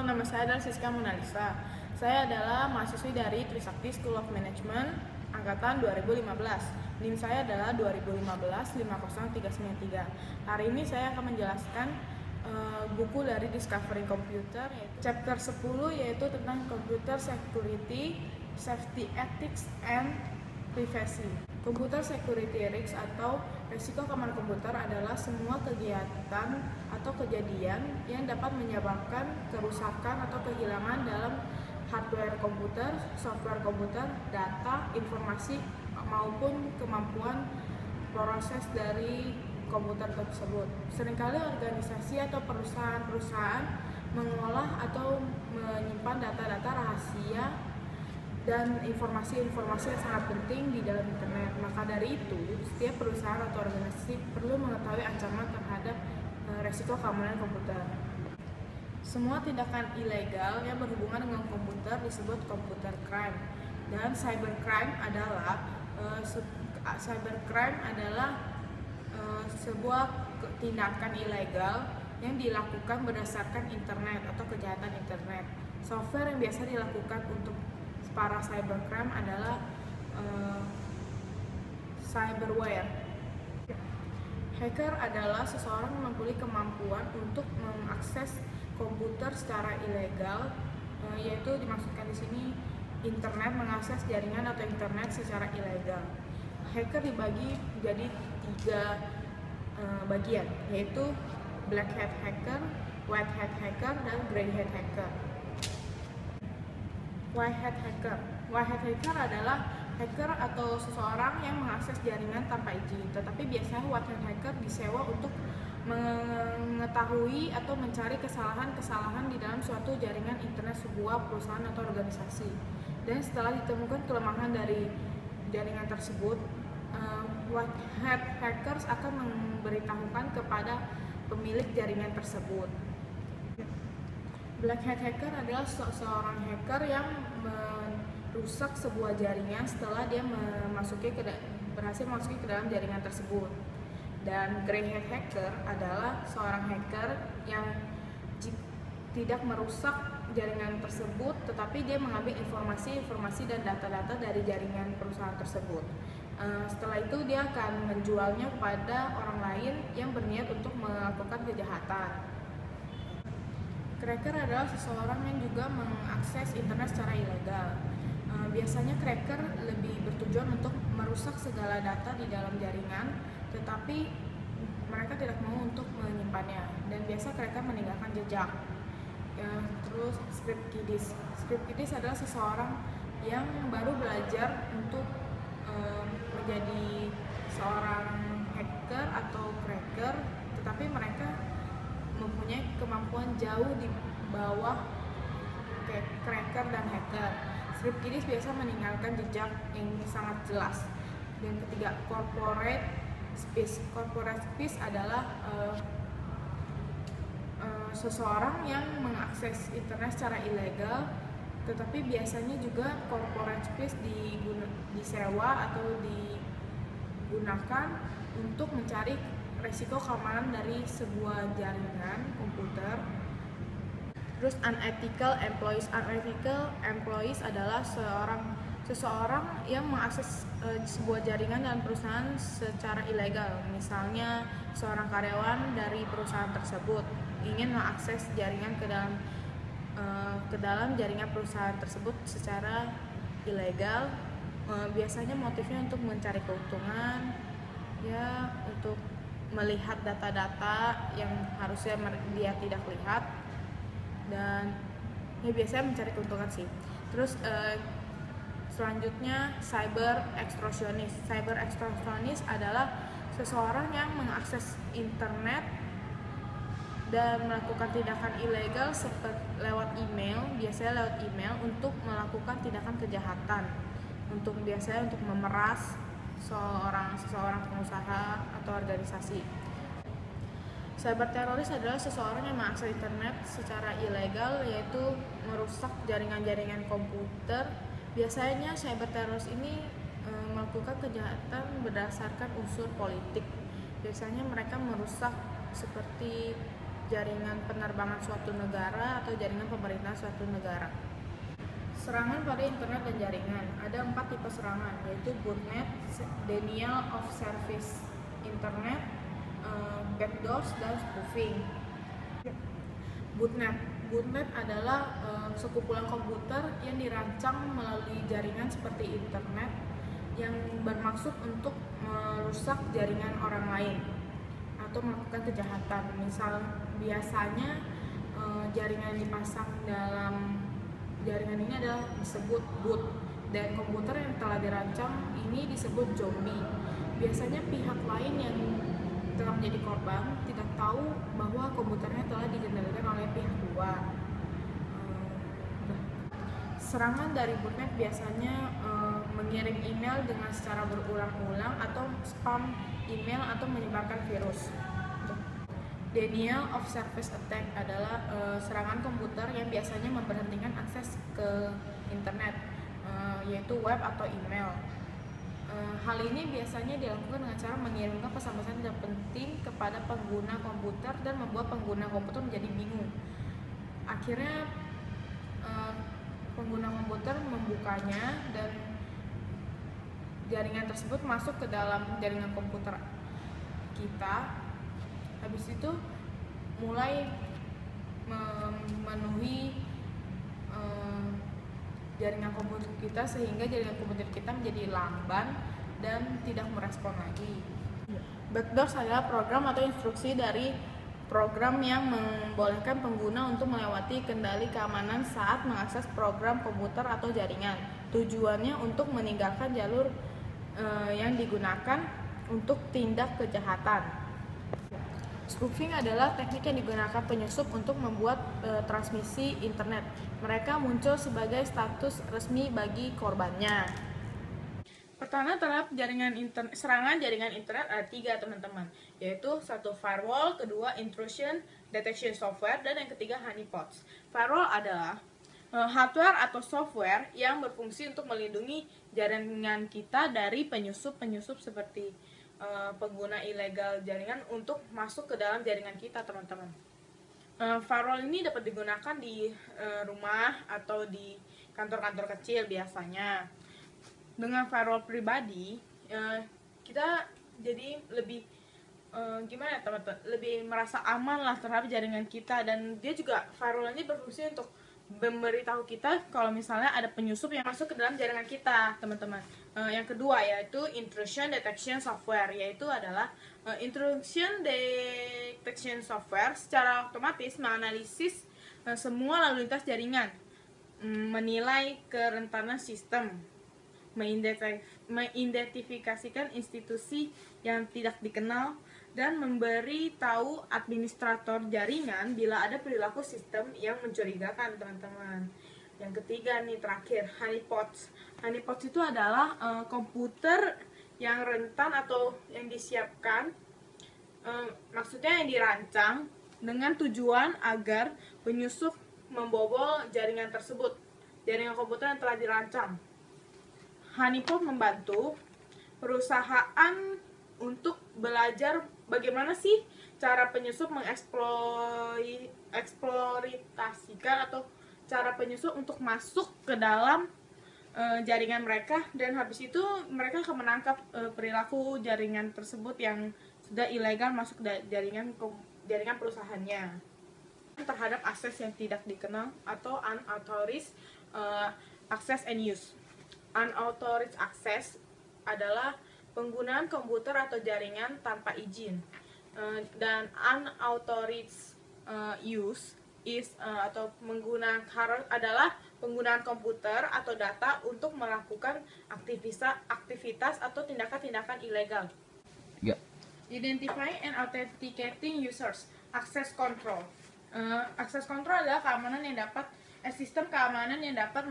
nama saya adalah Siska Monalisa. Saya adalah mahasiswi dari Trisakti School of Management angkatan 2015. NIM saya adalah 2015-50393. Hari ini saya akan menjelaskan buku dari Discovering Computer, yaitu chapter 10, yaitu tentang Computer Security, Safety Ethics, and Privacy. Computer security risks atau risiko keamanan komputer adalah semua kegiatan atau kejadian yang dapat menyebabkan kerusakan atau kehilangan dalam hardware komputer, software komputer, data, informasi, maupun kemampuan proses dari komputer tersebut. Seringkali organisasi atau perusahaan-perusahaan mengolah atau menyimpan data-data rahasia dan informasi-informasi yang sangat penting di dalam internet. Maka dari itu, setiap perusahaan atau organisasi perlu mengetahui ancaman terhadap resiko keamanan komputer. Semua tindakan ilegal yang berhubungan dengan komputer disebut computer crime, dan cybercrime adalah sebuah tindakan ilegal yang dilakukan berdasarkan internet atau kejahatan internet. Software yang biasa dilakukan untuk para cybercrime adalah cyberware. Hacker adalah seseorang yang memiliki kemampuan untuk mengakses komputer secara ilegal, yaitu dimaksudkan di sini internet, mengakses jaringan atau internet secara ilegal. Hacker dibagi menjadi 3 bagian, yaitu black hat hacker, white hat hacker, dan gray hat hacker. White hat hacker. White hat hacker adalah hacker atau seseorang yang mengakses jaringan tanpa izin. Tetapi biasanya white hat hacker disewa untuk mengetahui atau mencari kesalahan-kesalahan di dalam suatu jaringan internet sebuah perusahaan atau organisasi. Dan setelah ditemukan kelemahan dari jaringan tersebut, white hat hackers akan memberitahukan kepada pemilik jaringan tersebut. Black hat hacker adalah seorang hacker yang merusak sebuah jaringan setelah dia berhasil memasuki ke dalam jaringan tersebut. Dan gray hat hacker adalah seorang hacker yang tidak merusak jaringan tersebut, tetapi dia mengambil informasi dan data-data dari jaringan perusahaan tersebut. Setelah itu dia akan menjualnya kepada orang lain yang berniat untuk melakukan kejahatan. Cracker adalah seseorang yang juga mengakses internet secara ilegal. Biasanya cracker lebih bertujuan untuk merusak segala data di dalam jaringan, tetapi mereka tidak mau untuk menyimpannya. Dan biasa cracker meninggalkan jejak. Terus script kiddies. Script kiddies adalah seseorang yang baru belajar untuk menjadi seorang hacker atau cracker, tetapi mereka mempunyai kemampuan jauh di bawah cracker dan hacker. Script kiddies biasa meninggalkan jejak yang sangat jelas. Dan ketiga, corporate space. Corporate space adalah seseorang yang mengakses internet secara ilegal, tetapi biasanya juga corporate space disewa atau digunakan untuk mencari resiko keamanan dari sebuah jaringan komputer. Terus unethical employees. Unethical employees adalah seseorang yang mengakses sebuah jaringan dan perusahaan secara ilegal. Misalnya seorang karyawan dari perusahaan tersebut ingin mengakses jaringan ke dalam jaringan perusahaan tersebut secara ilegal. Biasanya motifnya untuk mencari keuntungan, ya, untuk melihat data-data yang harusnya dia tidak lihat, dan ya biasanya mencari keuntungan sih. Terus selanjutnya cyber extortionist. Cyber extortionist adalah seseorang yang mengakses internet dan melakukan tindakan ilegal seperti lewat email, biasanya lewat email untuk melakukan tindakan kejahatan, biasanya untuk memeras seseorang pengusaha atau organisasi. Cyber teroris adalah seseorang yang mengakses internet secara ilegal, yaitu merusak jaringan-jaringan komputer. Biasanya cyber teroris ini melakukan kejahatan berdasarkan unsur politik. Biasanya mereka merusak seperti jaringan penerbangan suatu negara atau jaringan pemerintahan suatu negara. Serangan pada internet dan jaringan. Ada 4 tipe serangan, yaitu botnet, denial of service internet, backdoors, dan spoofing. Botnet adalah sekumpulan komputer yang dirancang melalui jaringan seperti internet yang bermaksud untuk merusak jaringan orang lain atau melakukan kejahatan. Biasanya jaringan yang dipasang dalam jaringan ini adalah disebut boot, dan komputer yang telah dirancang ini disebut zombie. Biasanya pihak lain yang telah menjadi korban tidak tahu bahwa komputernya telah dikendalikan oleh pihak luar. Serangan dari botnet biasanya mengirim email dengan secara berulang-ulang atau spam email atau menyebarkan virus. Denial of service attack adalah serangan komputer yang biasanya memberhentikan akses ke internet, yaitu web atau email. Hal ini biasanya dilakukan dengan cara mengirimkan pesan-pesan tidak penting kepada pengguna komputer dan membuat pengguna komputer menjadi bingung. Akhirnya pengguna komputer membukanya dan jaringan tersebut masuk ke dalam jaringan komputer kita. Habis itu mulai memenuhi jaringan komputer kita sehingga jaringan komputer kita menjadi lamban dan tidak merespon lagi. Backdoors adalah program atau instruksi dari program yang membolehkan pengguna untuk melewati kendali keamanan saat mengakses program komputer atau jaringan. Tujuannya untuk meninggalkan jalur yang digunakan untuk tindak kejahatan. Spoofing adalah teknik yang digunakan penyusup untuk membuat transmisi internet. Mereka muncul sebagai status resmi bagi korbannya. Pertahanan terhadap serangan jaringan internet ada 3, teman-teman, yaitu 1 firewall, kedua intrusion detection software, dan yang ketiga honeypots. Firewall adalah hardware atau software yang berfungsi untuk melindungi jaringan kita dari penyusup-penyusup seperti pengguna ilegal jaringan untuk masuk ke dalam jaringan kita, teman-teman. Firewall ini dapat digunakan di rumah atau di kantor-kantor kecil biasanya. Dengan firewall pribadi, kita jadi lebih gimana, teman-teman? Lebih merasa aman lah terhadap jaringan kita, dan dia juga firewall ini berfungsi untuk memberitahu kita kalau misalnya ada penyusup yang masuk ke dalam jaringan kita, teman-teman. Yang kedua yaitu intrusion detection software, yaitu adalah intrusion detection software secara otomatis menganalisis semua lalu lintas jaringan, menilai kerentanan sistem, mengidentifikasikan institusi yang tidak dikenal, dan memberi tahu administrator jaringan bila ada perilaku sistem yang mencurigakan, teman-teman. Yang ketiga nih, terakhir, honeypots. Honeypots itu adalah komputer yang rentan atau yang disiapkan, maksudnya yang dirancang dengan tujuan agar penyusup membobol jaringan tersebut, jaringan komputer yang telah dirancang. Honeypot membantu perusahaan untuk belajar bagaimana sih cara penyusup mengeksploitasikan atau cara penyusup untuk masuk ke dalam jaringan mereka, dan habis itu mereka akan menangkap perilaku jaringan tersebut yang sudah ilegal masuk ke jaringan perusahaannya. Terhadap akses yang tidak dikenal atau unauthorized access and use. Unauthorized access adalah penggunaan komputer atau jaringan tanpa izin, dan unauthorized use atau adalah penggunaan komputer atau data untuk melakukan aktivitas atau tindakan-tindakan ilegal. Identifying and authenticating users. Access control. Access control adalah sistem keamanan yang dapat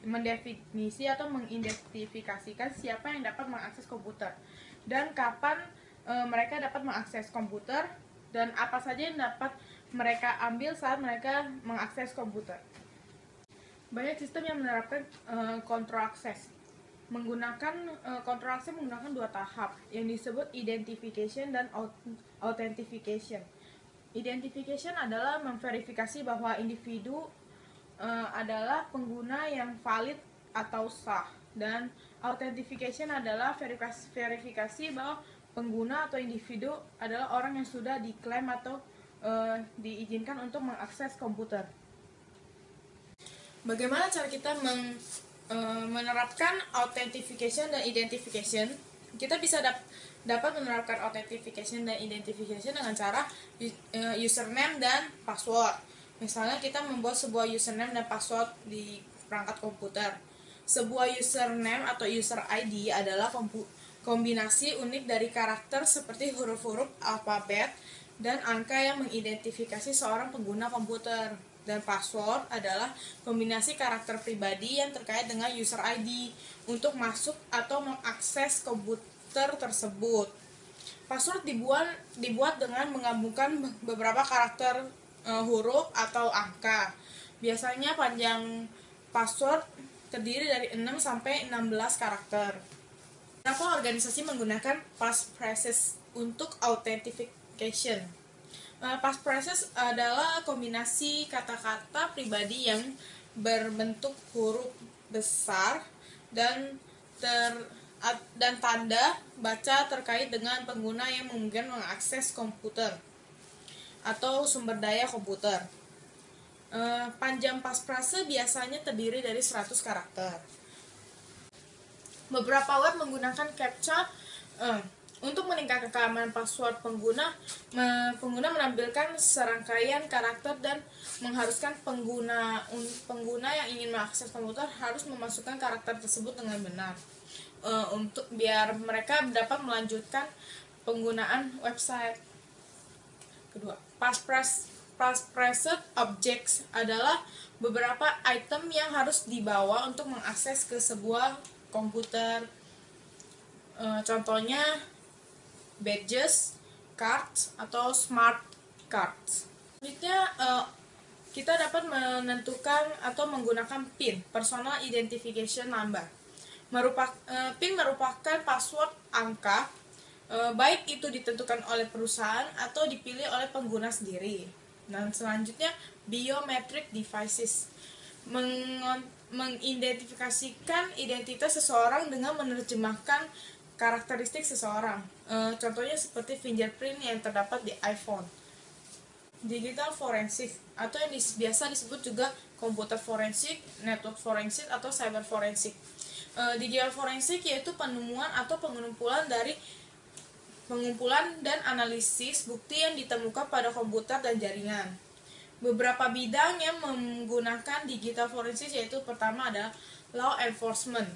mendefinisi atau mengidentifikasikan siapa yang dapat mengakses komputer dan kapan mereka dapat mengakses komputer dan apa saja yang dapat mereka ambil saat mereka mengakses komputer. Banyak sistem yang menerapkan control access. Control access menggunakan 2 tahap yang disebut identification dan authentication. Identification adalah memverifikasi bahwa individu adalah pengguna yang valid atau sah, dan authentication adalah verifikasi bahwa pengguna atau individu adalah orang yang sudah diklaim atau diizinkan untuk mengakses komputer. Bagaimana cara kita menerapkan authentication dan identification? Kita bisa dapat menerapkan authentication dan identification dengan cara username dan password. Misalnya kita membuat sebuah username dan password di perangkat komputer. Sebuah username atau user ID adalah kombinasi unik dari karakter seperti huruf-huruf alfabet dan angka yang mengidentifikasi seorang pengguna komputer. Dan password adalah kombinasi karakter pribadi yang terkait dengan user ID untuk masuk atau mengakses komputer tersebut. Password dibuat dengan menggabungkan beberapa karakter huruf atau angka. Biasanya panjang password terdiri dari 6 sampai 16 karakter. Beberapa organisasi menggunakan passphrases untuk authentication. Passphrases adalah kombinasi kata-kata pribadi yang berbentuk huruf besar dan tanda baca terkait dengan pengguna yang memungkinkan mengakses komputer atau sumber daya komputer. Panjang passphrase biasanya terdiri dari 100 karakter. Beberapa web menggunakan CAPTCHA untuk meningkatkan keamanan password pengguna menampilkan serangkaian karakter dan mengharuskan pengguna yang ingin mengakses komputer harus memasukkan karakter tersebut dengan benar untuk biar mereka dapat melanjutkan penggunaan website. Kedua, passphrase objects adalah beberapa item yang harus dibawa untuk mengakses ke sebuah komputer. Contohnya badges, cards, atau smart cards. Selanjutnya, kita dapat menentukan atau menggunakan PIN, Personal Identification Number. PIN merupakan password angka, baik itu ditentukan oleh perusahaan atau dipilih oleh pengguna sendiri. Dan selanjutnya, biometric devices mengidentifikasikan identitas seseorang dengan menerjemahkan karakteristik seseorang. Contohnya seperti fingerprint yang terdapat di iPhone. Digital forensik atau yang biasa disebut juga komputer forensik, network forensik, atau cyber forensik. Digital forensik yaitu penemuan atau pengumpulan dan analisis bukti yang ditemukan pada komputer dan jaringan. Beberapa bidang yang menggunakan digital forensik yaitu pertama adalah law enforcement.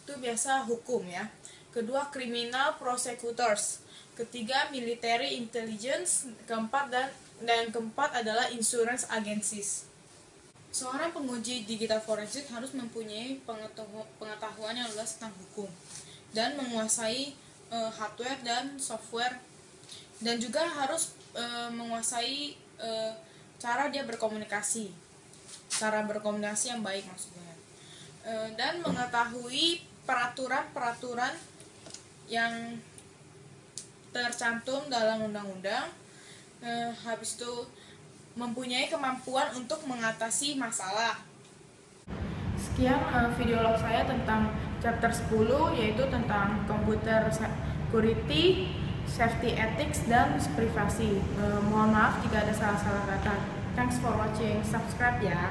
Itu biasa hukum ya. Kedua, criminal prosecutors. Ketiga, military intelligence. Keempat adalah insurance agencies. Seorang penguji digital forensik harus mempunyai pengetahuan yang luas tentang hukum dan menguasai hardware dan software, dan juga harus menguasai cara dia berkomunikasi yang baik maksudnya, dan mengetahui peraturan-peraturan yang tercantum dalam undang-undang. Habis itu mempunyai kemampuan untuk mengatasi masalah. Sekian video log saya tentang chapter 10, yaitu tentang computer security, safety ethics, dan privasi. Mohon maaf jika ada salah-salah kata. Thanks for watching. Subscribe ya.